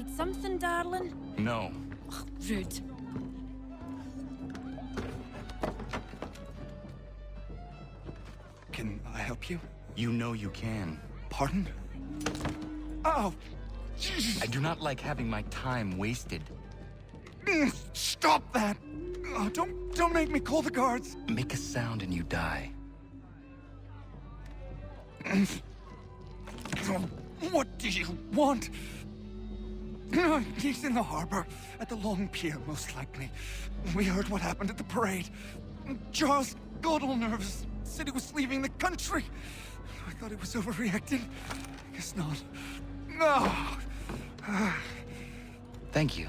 Need something, darling? No. Ugh, rude. Can I help you? You know you can. Pardon? Oh! Jesus. I do not like having my time wasted. Stop that! Oh, don't make me call the guards! Make a sound and you die. What do you want? He's in the harbor, at the Long Pier, most likely. We heard what happened at the parade. Charles got all nervous, said he was leaving the country. I thought he was overreacting. Guess not. No. Thank you.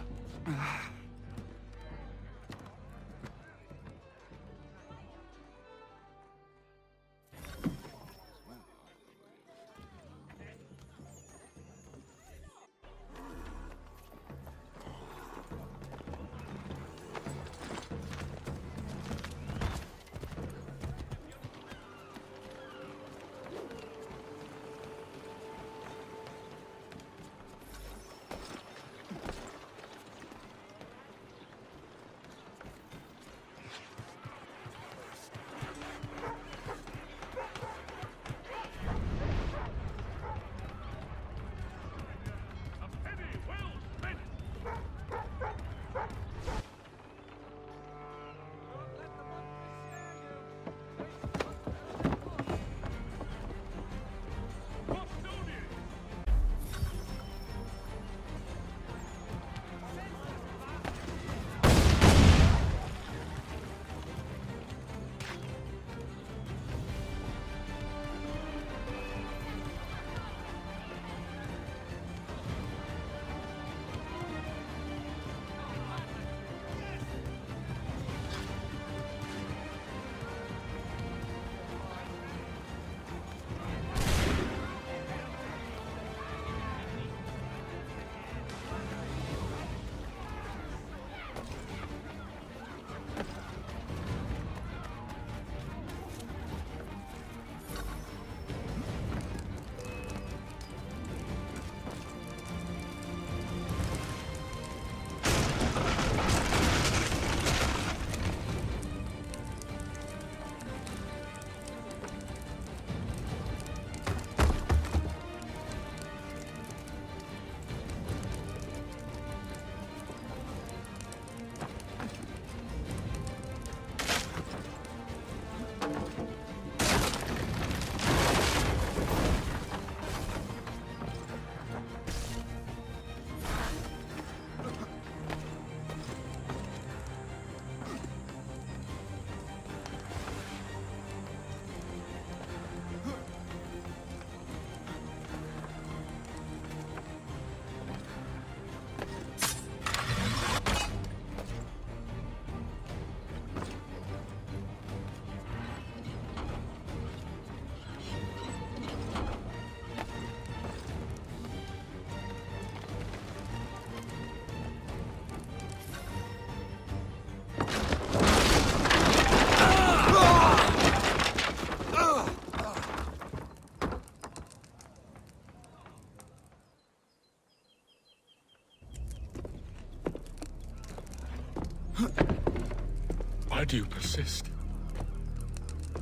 Why do you persist?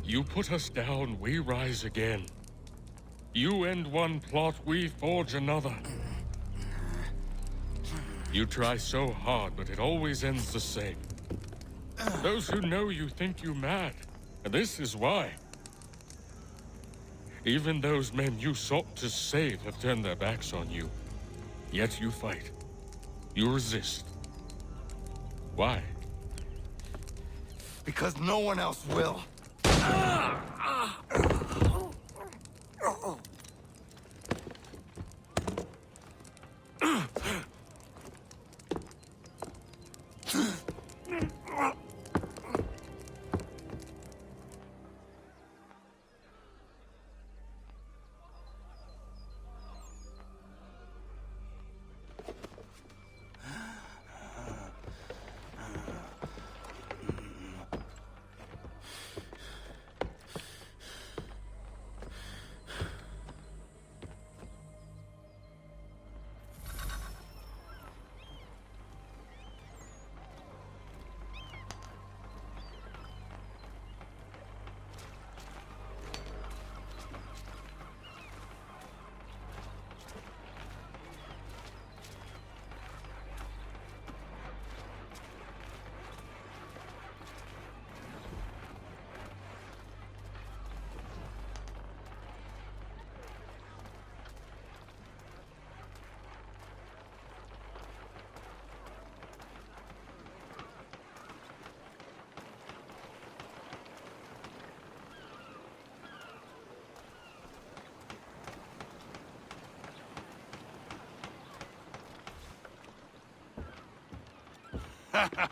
You put us down, we rise again. You end one plot, we forge another. You try so hard, but it always ends the same. Those who know you think you mad, and this is why. Even those men you sought to save have turned their backs on you. Yet you fight. You resist. Why? Because no one else will.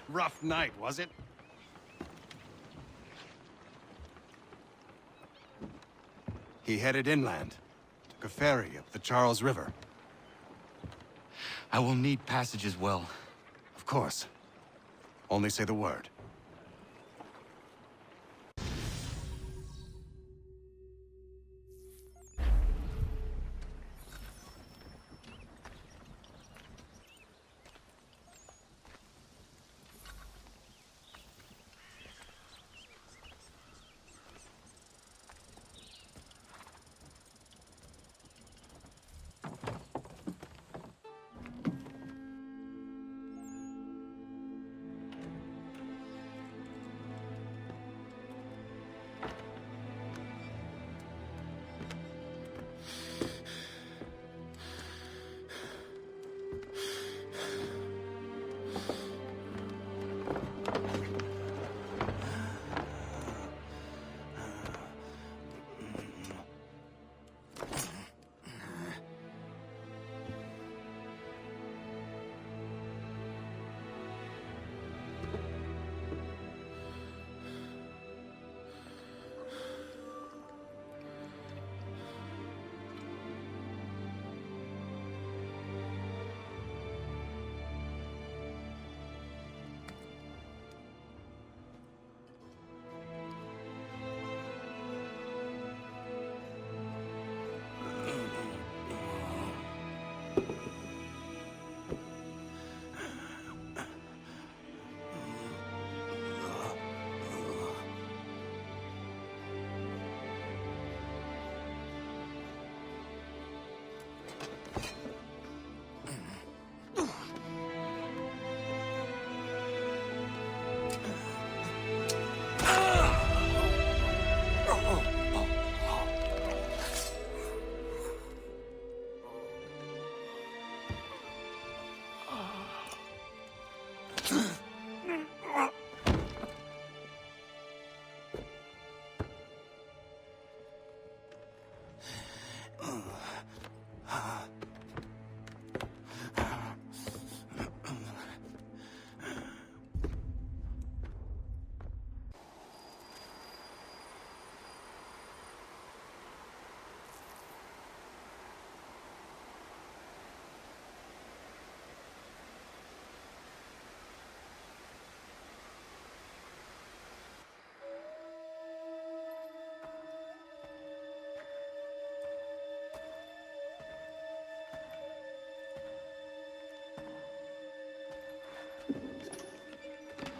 Rough night, was it? He headed inland. Took a ferry up the Charles River. I will need passage as well. Of course. Only say the word.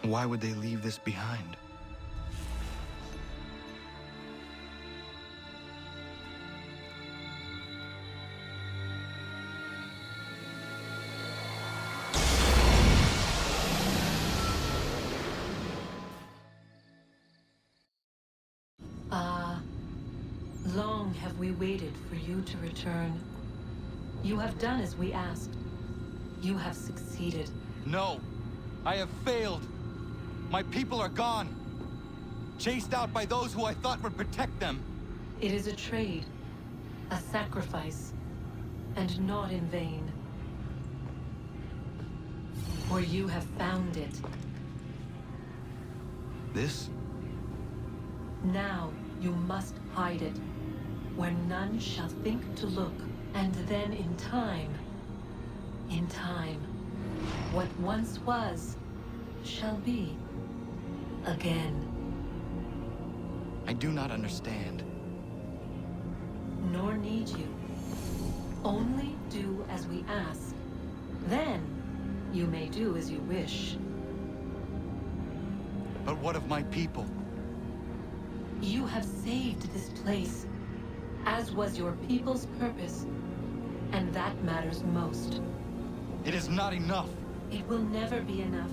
Why would they leave this behind? Long have we waited for you to return. You have done as we asked. You have succeeded. No! I have failed! My people are gone! Chased out by those who I thought would protect them! It is a trade, a sacrifice, and not in vain. For you have found it. This? Now you must hide it, where none shall think to look, and then in time, what once was, shall be again. I do not understand. Nor need you. Only do as we ask. Then, you may do as you wish. But what of my people? You have saved this place, as was your people's purpose, and that matters most. It is not enough! It will never be enough.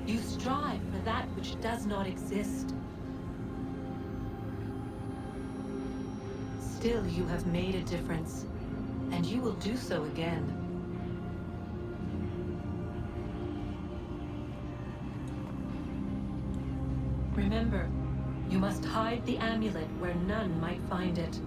You strive for that which does not exist. Still, you have made a difference, and you will do so again. Remember, you must hide the amulet where none might find it.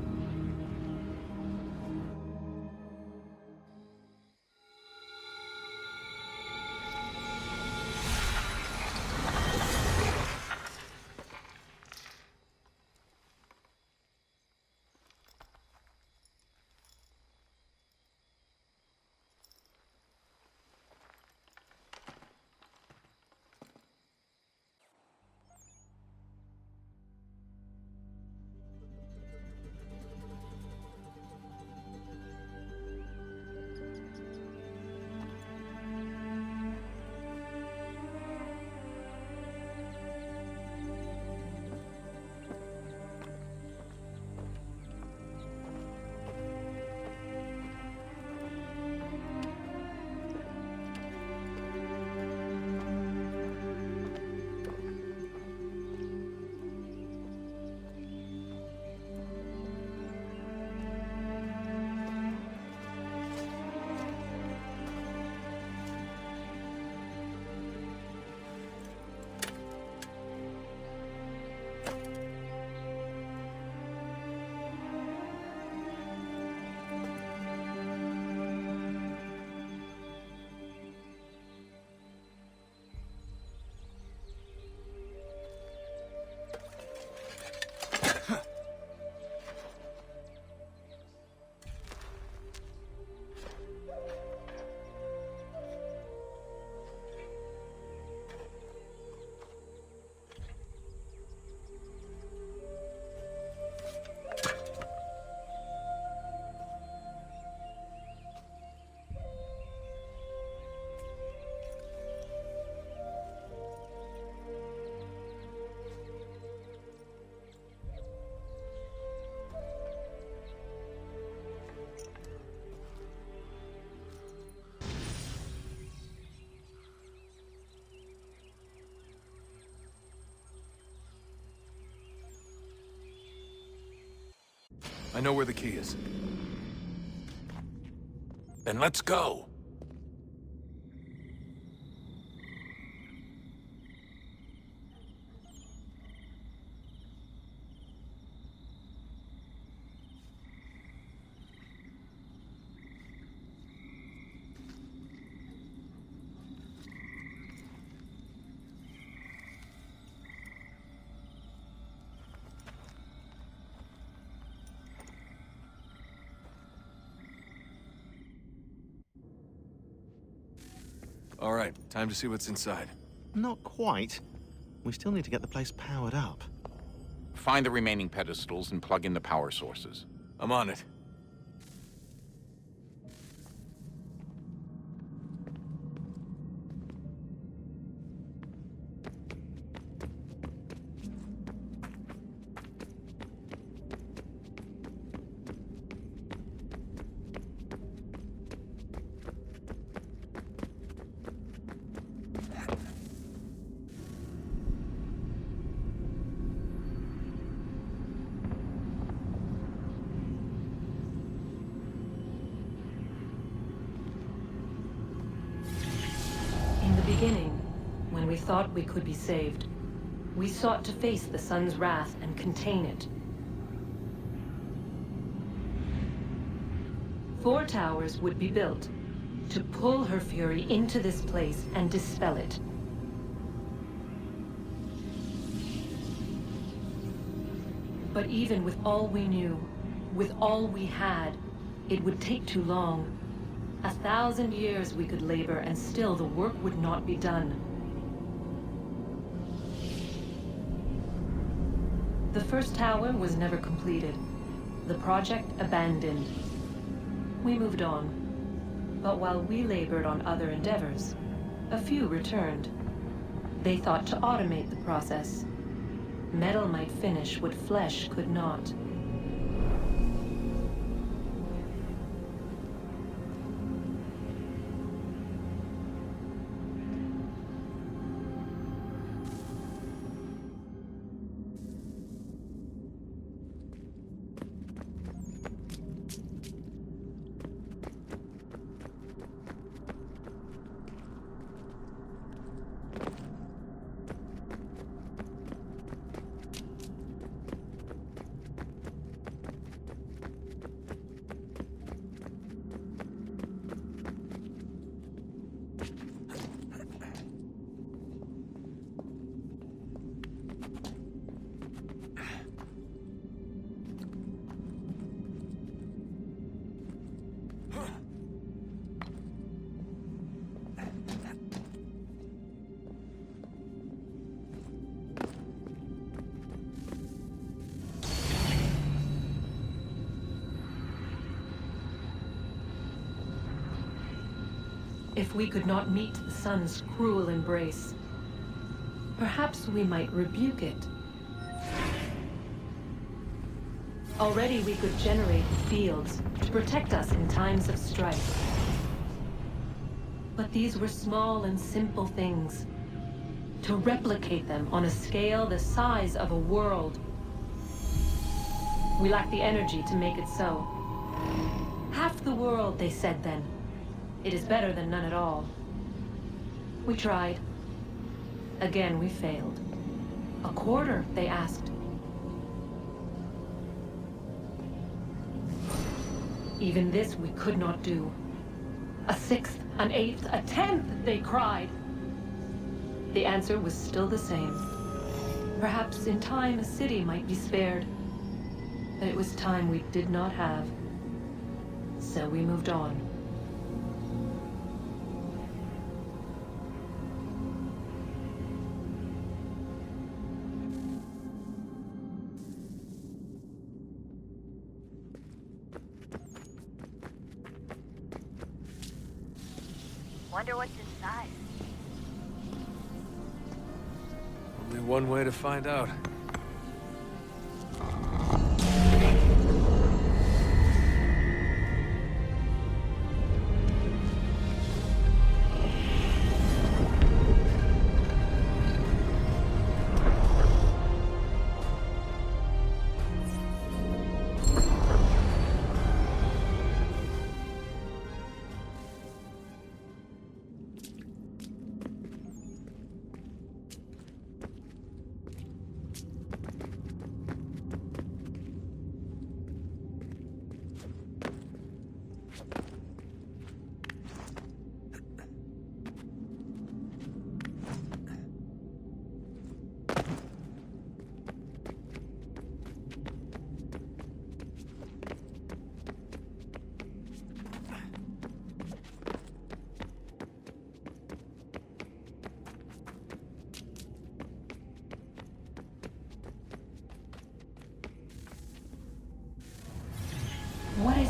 I know where the key is. Then let's go. All right, time to see what's inside. Not quite. We still need to get the place powered up. Find the remaining pedestals and plug in the power sources. I'm on it. In the beginning, when we thought we could be saved, we sought to face the sun's wrath and contain it. 4 towers would be built to pull her fury into this place and dispel it. But even with all we knew, with all we had, it would take too long. 1,000 years we could labor, and still the work would not be done. The first tower was never completed. The project abandoned. We moved on. But while we labored on other endeavors, a few returned. They thought to automate the process. Metal might finish what flesh could not. If we could not meet the sun's cruel embrace, perhaps we might rebuke it. Already we could generate fields to protect us in times of strife. But these were small and simple things. To replicate them on a scale the size of a world, we lack the energy to make it so. Half the world, they said then. It is better than none at all. We tried. Again, we failed. A quarter, they asked. Even this we could not do. A 1/6, an 1/8, a 1/10, they cried. The answer was still the same. Perhaps in time a city might be spared. But it was time we did not have. So we moved on. Wonder what's inside. Only one way to find out.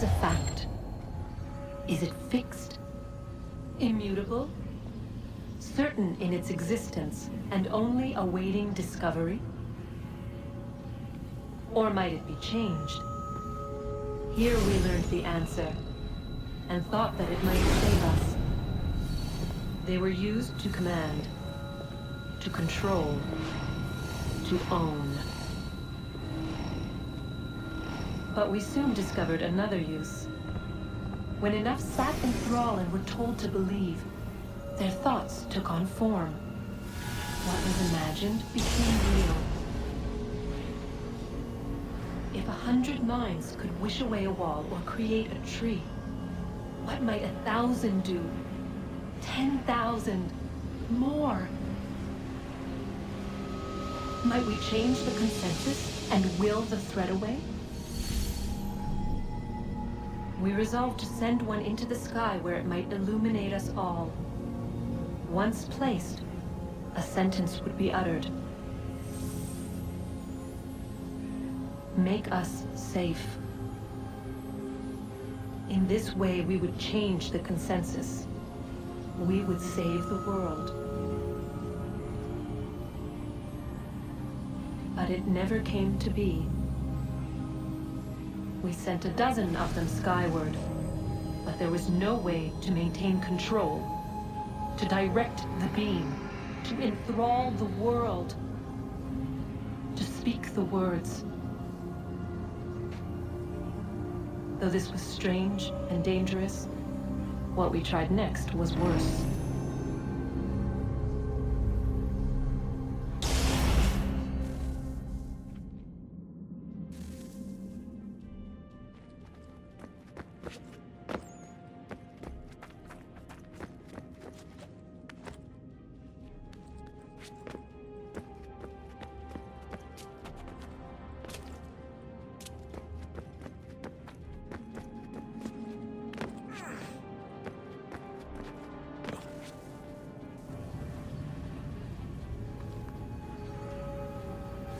is a fact? Is it fixed? Immutable? Certain in its existence and only awaiting discovery? Or might it be changed? Here we learned the answer, and thought that it might save us. They were used to command, to control, to own. But we soon discovered another use. When enough sat in thrall and were told to believe, their thoughts took on form. What was imagined became real. If 100 minds could wish away a wall or create a tree, what might 1,000 do? 10,000? More? Might we change the consensus and will the threat away? We resolved to send one into the sky where it might illuminate us all. Once placed, a sentence would be uttered. Make us safe. In this way, we would change the consensus. We would save the world. But it never came to be. We sent a dozen of them skyward, but there was no way to maintain control, to direct the beam, to enthrall the world, to speak the words. Though this was strange and dangerous, what we tried next was worse.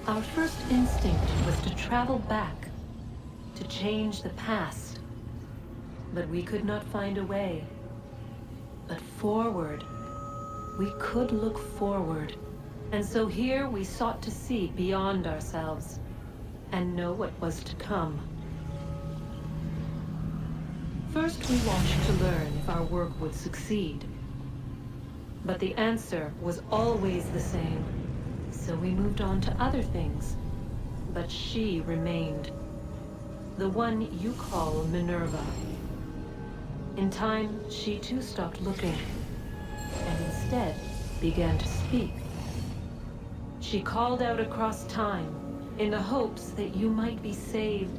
Our first instinct was to travel back, to change the past. But we could not find a way. But forward, we could look forward. And so here we sought to see beyond ourselves, and know what was to come. First we watched to learn if our work would succeed. But the answer was always the same. So we moved on to other things. But she remained. The one you call Minerva. In time, she too stopped looking, and instead began to speak. She called out across time, in the hopes that you might be saved.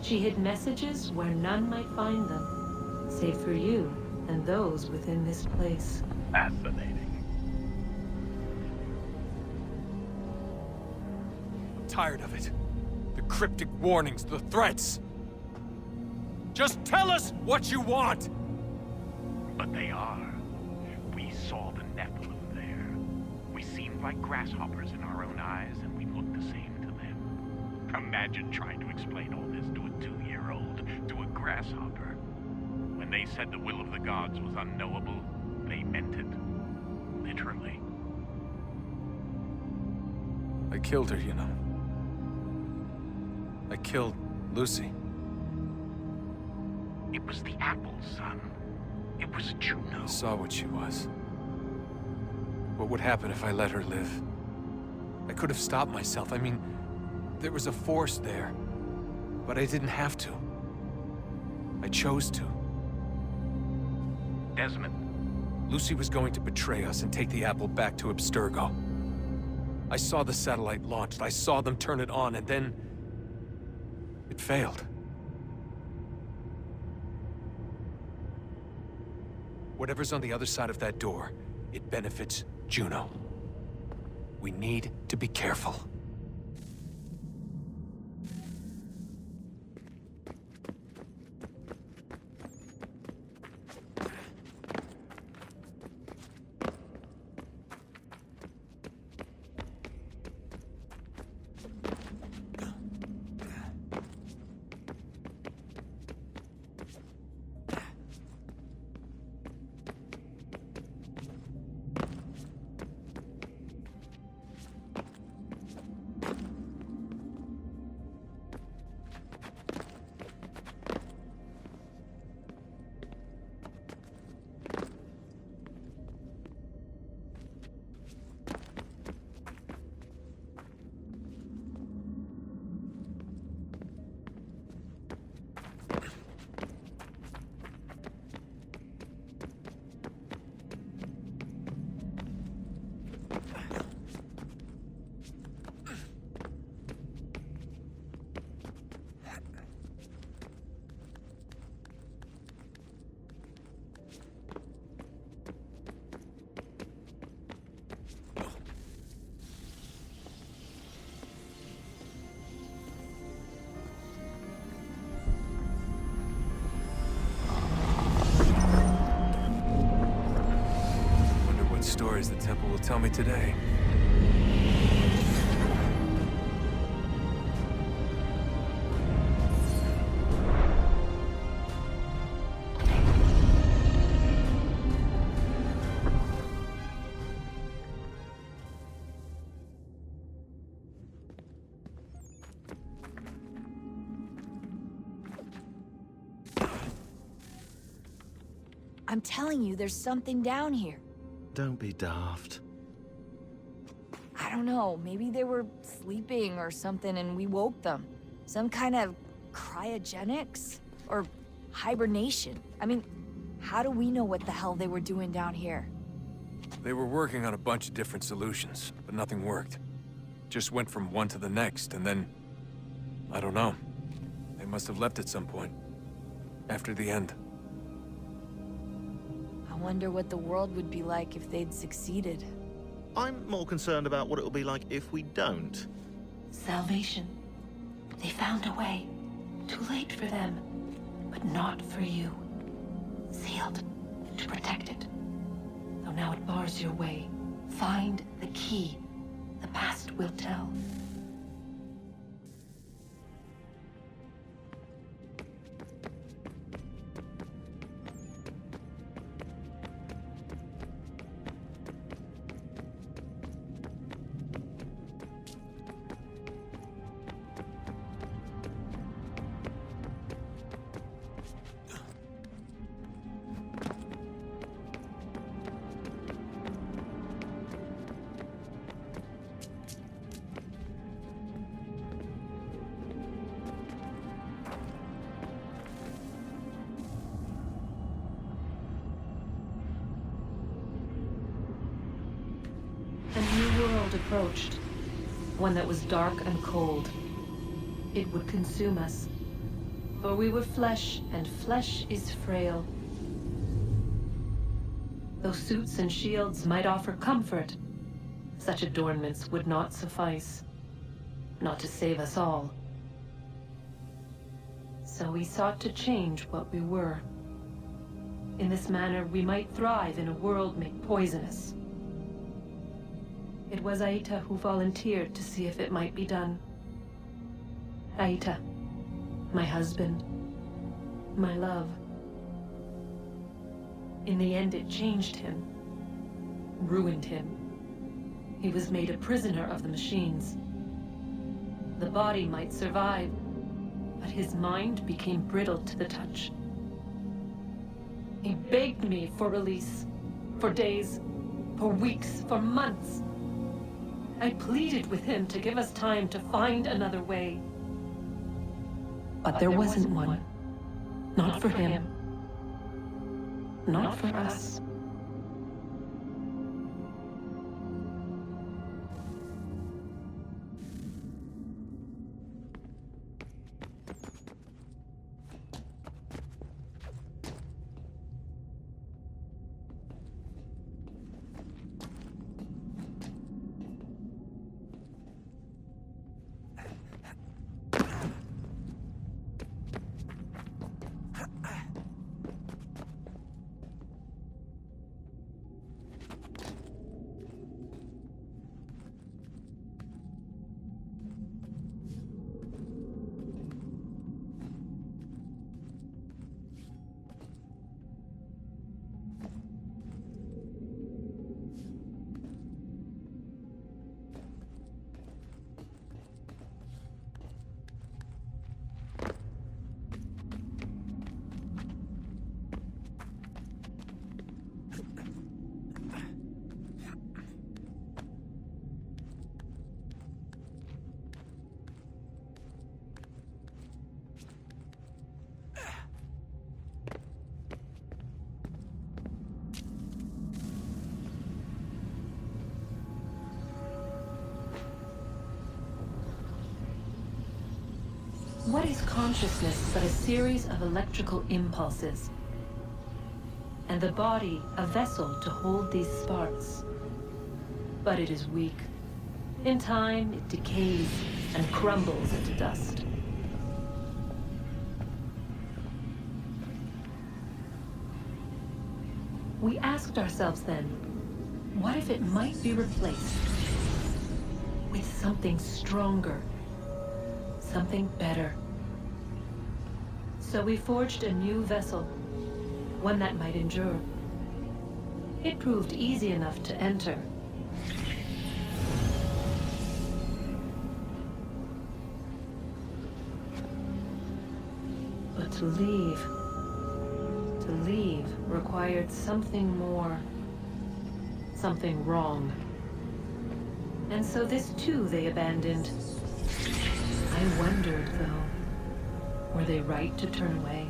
She hid messages where none might find them, save for you and those within this place. Fascinating. Tired of it. The cryptic warnings, the threats. Just tell us what you want! But they are. We saw the Nephilim there. We seemed like grasshoppers in our own eyes, and we looked the same to them. Imagine trying to explain all this to a 2-year-old, to a grasshopper. When they said the will of the gods was unknowable, they meant it. Literally. I killed her, you know. I killed Lucy. It was the apple, son. It was Juno. I saw what she was. What would happen if I let her live? I could have stopped myself. I mean, there was a force there. But I didn't have to. I chose to. Desmond. Lucy was going to betray us and take the apple back to Abstergo. I saw the satellite launched. I saw them turn it on, and then it failed. Whatever's on the other side of that door, it benefits Juno. We need to be careful. Don't tell me today. I'm telling you, there's something down here. Don't be daft. I don't know, maybe they were sleeping or something and we woke them. Some kind of cryogenics? Or hibernation? I mean, how do we know what the hell they were doing down here? They were working on a bunch of different solutions, but nothing worked. Just went from one to the next, and then... I don't know. They must have left at some point. After the end. I wonder what the world would be like if they'd succeeded. I'm more concerned about what it'll be like if we don't. Salvation. They found a way. Too late for them, but not for you. Sealed to protect it. Though now it bars your way. Find the key. The past will tell. A new world approached. One that was dark and cold. It would consume us. For we were flesh, and flesh is frail. Though suits and shields might offer comfort, such adornments would not suffice. Not to save us all. So we sought to change what we were. In this manner, we might thrive in a world made poisonous. It was Aita who volunteered to see if it might be done. Aita, my husband, my love. In the end, it changed him, ruined him. He was made a prisoner of the machines. The body might survive, but his mind became brittle to the touch. He begged me for release, for days, for weeks, for months. I pleaded with him to give us time to find another way. But there wasn't one. Not for him. Not for us. What is consciousness but a series of electrical impulses? And the body a vessel to hold these sparks. But it is weak. In time, it decays and crumbles into dust. We asked ourselves then, What if it might be replaced with something stronger, something better? So we forged a new vessel, one that might endure. It proved easy enough to enter. But to leave required something more, something wrong. And so this too they abandoned. I wondered, though, were they right to turn away?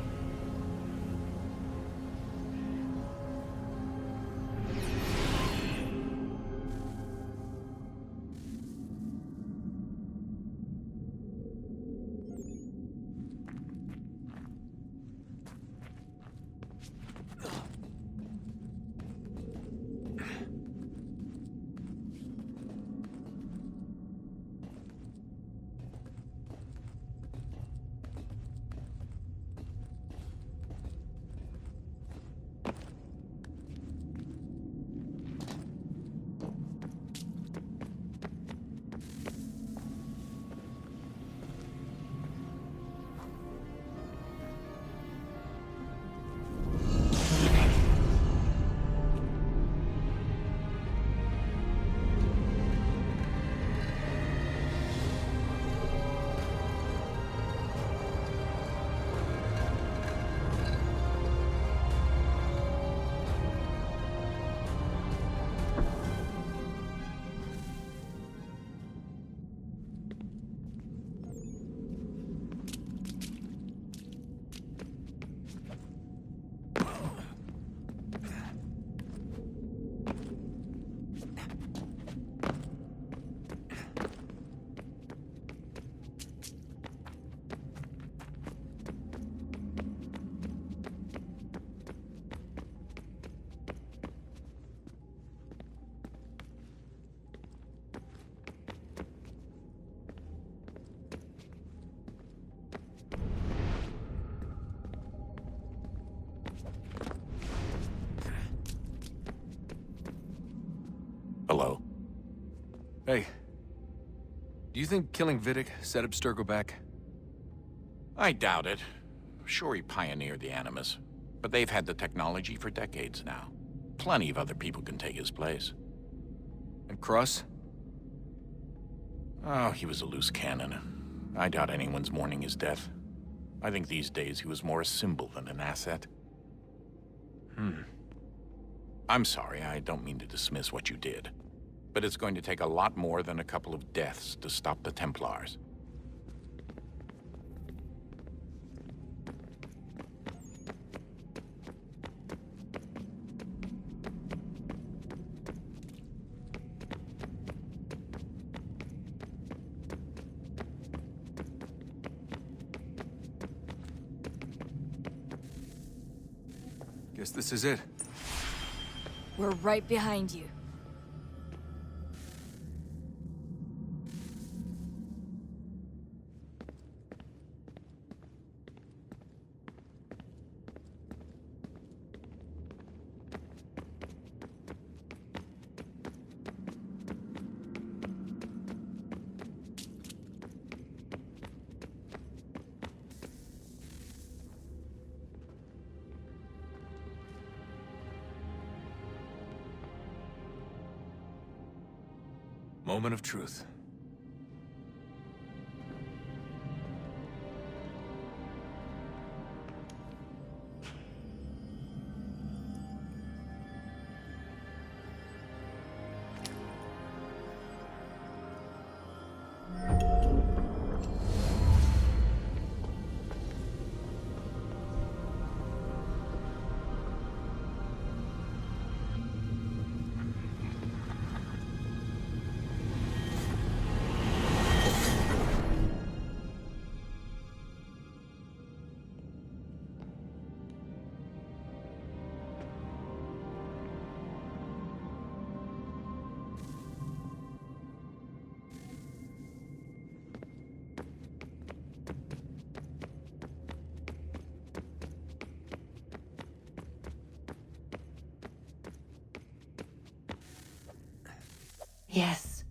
Hello? Hey. Do you think killing Vidic set up Sturgo back? I doubt it. Sure, he pioneered the Animus, but they've had the technology for decades now. Plenty of other people can take his place. And Cross? Oh, he was a loose cannon. I doubt anyone's mourning his death. I think these days he was more a symbol than an asset. I'm sorry, I don't mean to dismiss what you did. But it's going to take a lot more than a couple of deaths to stop the Templars. Guess this is it. We're right behind you. Moment of truth. Yes.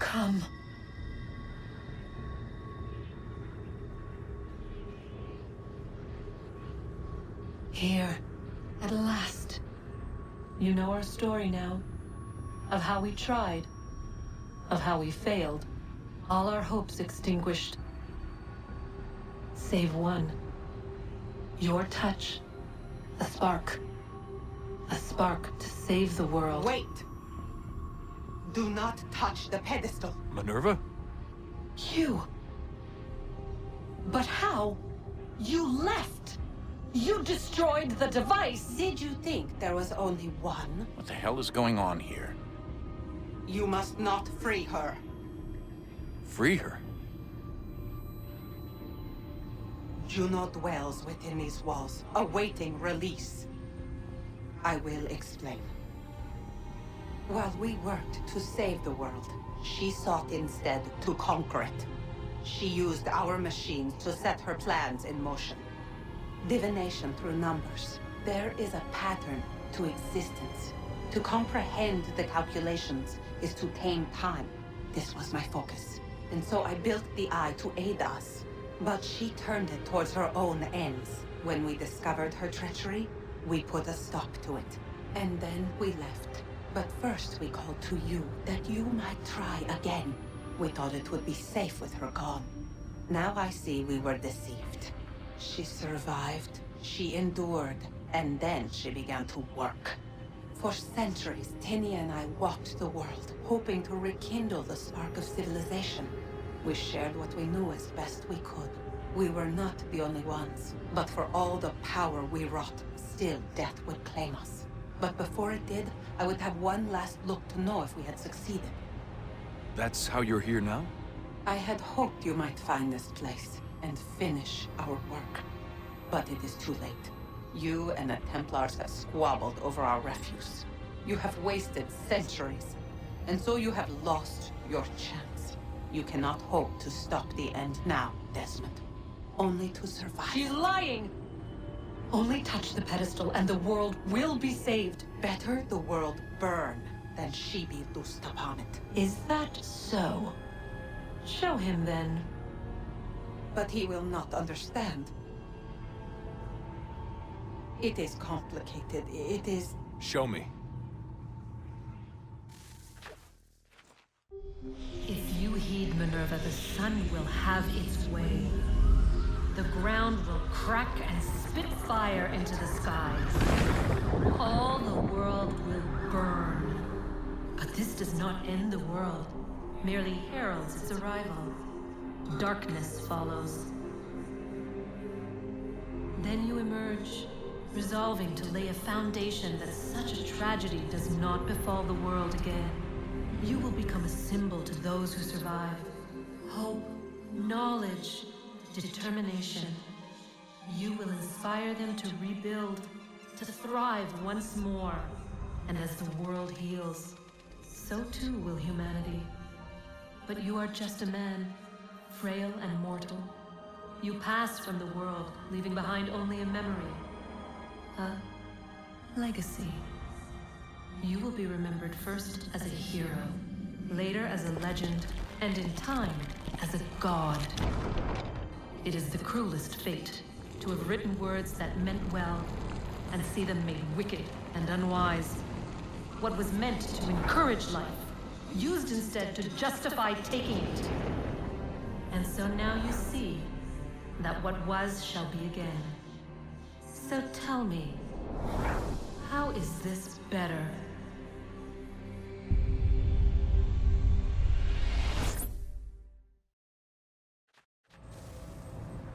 Come. Here, at last. You know our story now. Of how we tried. Of how we failed. All our hopes extinguished. Save one. Your touch. A spark. A spark to save the world. Wait! Do not touch the pedestal. Minerva? You. But how? You left! You destroyed the device! Did you think there was only one? What the hell is going on here? You must not free her. Free her? Juno dwells within these walls, awaiting release. I will explain. While we worked to save the world, she sought instead to conquer it. She used our machines to set her plans in motion. Divination through numbers. There is a pattern to existence. To comprehend the calculations is to tame time. This was my focus. And so I built the eye to aid us. But she turned it towards her own ends. When we discovered her treachery, we put a stop to it. And then we left. But first we called to you, that you might try again. We thought it would be safe with her gone. Now I see we were deceived. She survived, she endured, and then she began to work. For centuries, Tinia and I walked the world, hoping to rekindle the spark of civilization. We shared what we knew as best we could. We were not the only ones, but for all the power we wrought, still death would claim us. But before it did, I would have one last look to know if we had succeeded. That's how you're here now? I had hoped you might find this place and finish our work. But it is too late. You and the Templars have squabbled over our refuse. You have wasted centuries, and so you have lost your chance. You cannot hope to stop the end now, Desmond. Only to survive. She's lying! Only touch the pedestal and the world will be saved. Better the world burn than she be loosed upon it. Is that so? Show him then. But he will not understand. It is complicated. It is... Show me. If you heed Minerva, the sun will have its way. The ground will crack and spit fire into the skies. All the world will burn. But this does not end the world, merely heralds its arrival. Darkness follows. Then you emerge, resolving to lay a foundation that such a tragedy does not befall the world again. You will become a symbol to those who survive. Hope, knowledge, determination. You will inspire them to rebuild, to thrive once more. And as the world heals, so too will humanity. But you are just a man, frail and mortal. You pass from the world, leaving behind only a memory. A legacy. You will be remembered first as a hero, later as a legend, and in time, as a god. It is the cruelest fate, to have written words that meant well, and see them made wicked and unwise. What was meant to encourage life, used instead to justify taking it. And so now you see that what was shall be again. So tell me, how is this better?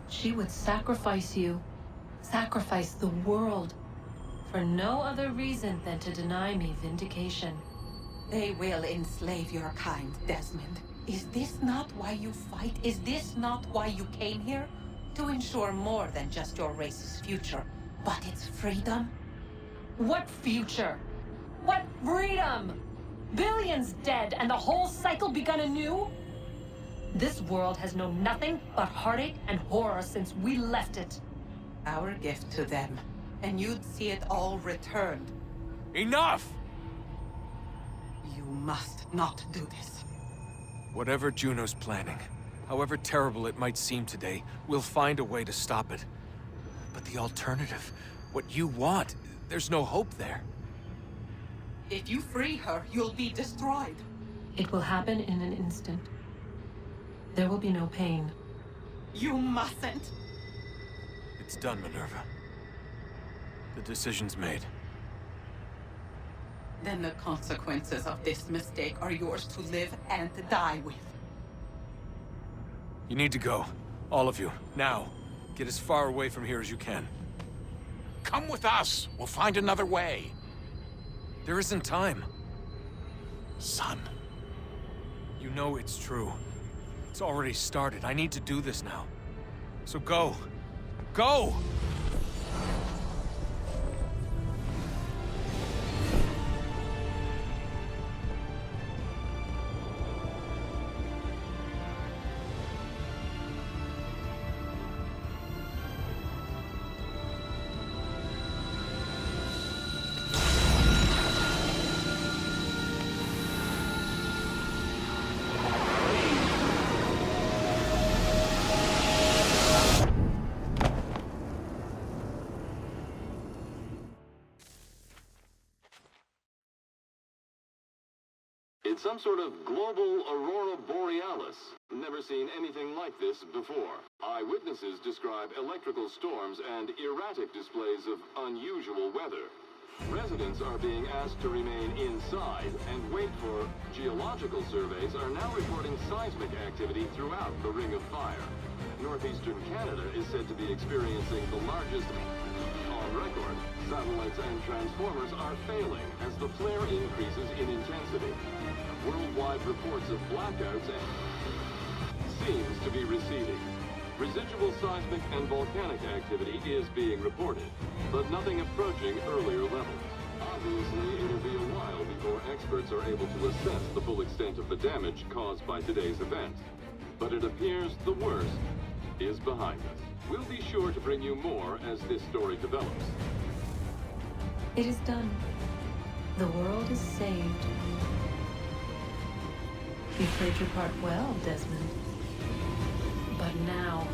She would sacrifice you, sacrifice the world, for no other reason than to deny me vindication. They will enslave your kind, Desmond. Is this not why you fight? Is this not why you came here? To ensure more than just your race's future, but its freedom? What future? What freedom? Billions dead and the whole cycle begun anew? This world has known nothing but heartache and horror since we left it. Our gift to them, and you'd see it all returned. Enough! You must not do this. Whatever Juno's planning, however terrible it might seem today, we'll find a way to stop it. But the alternative, what you want, there's no hope there. If you free her, you'll be destroyed. It will happen in an instant. There will be no pain. You mustn't. It's done, Minerva. The decision's made. Then the consequences of this mistake are yours to live and die with. You need to go. All of you. Now. Get as far away from here as you can. Come with us. We'll find another way. There isn't time. Son. You know it's true. It's already started. I need to do this now. So go. Go! It's some sort of global aurora borealis. Never seen anything like this before. Eyewitnesses describe electrical storms and erratic displays of unusual weather. Residents are being asked to remain inside and wait for geological surveys are now reporting seismic activity throughout the Ring of Fire. Northeastern Canada is said to be experiencing the largest on record. Satellites and transformers are failing as the flare increases in intensity. Worldwide reports of blackouts seems to be receding. Residual seismic and volcanic activity is being reported, but nothing approaching earlier levels. Obviously, it'll be a while before experts are able to assess the full extent of the damage caused by today's event. But it appears the worst is behind us. We'll be sure to bring you more as this story develops. It is done. The world is saved. You played your part well, Desmond. But now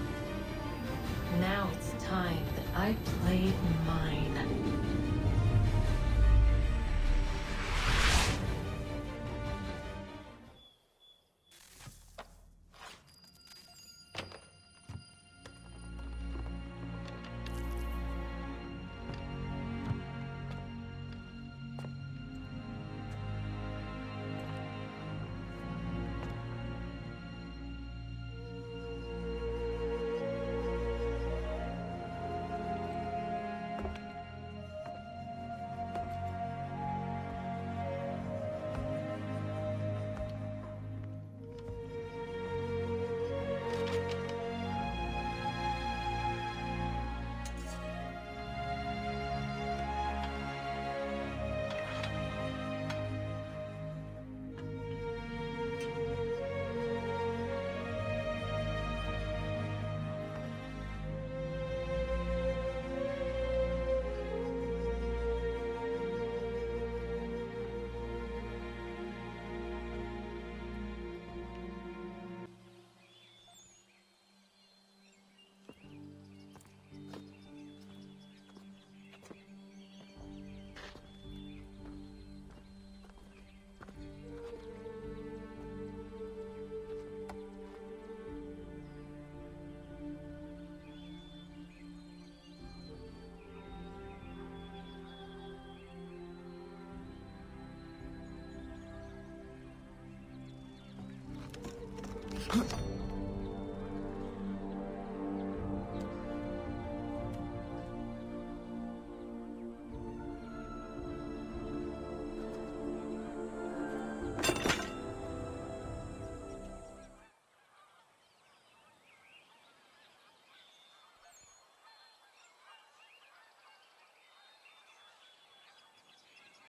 it's time that I played mine.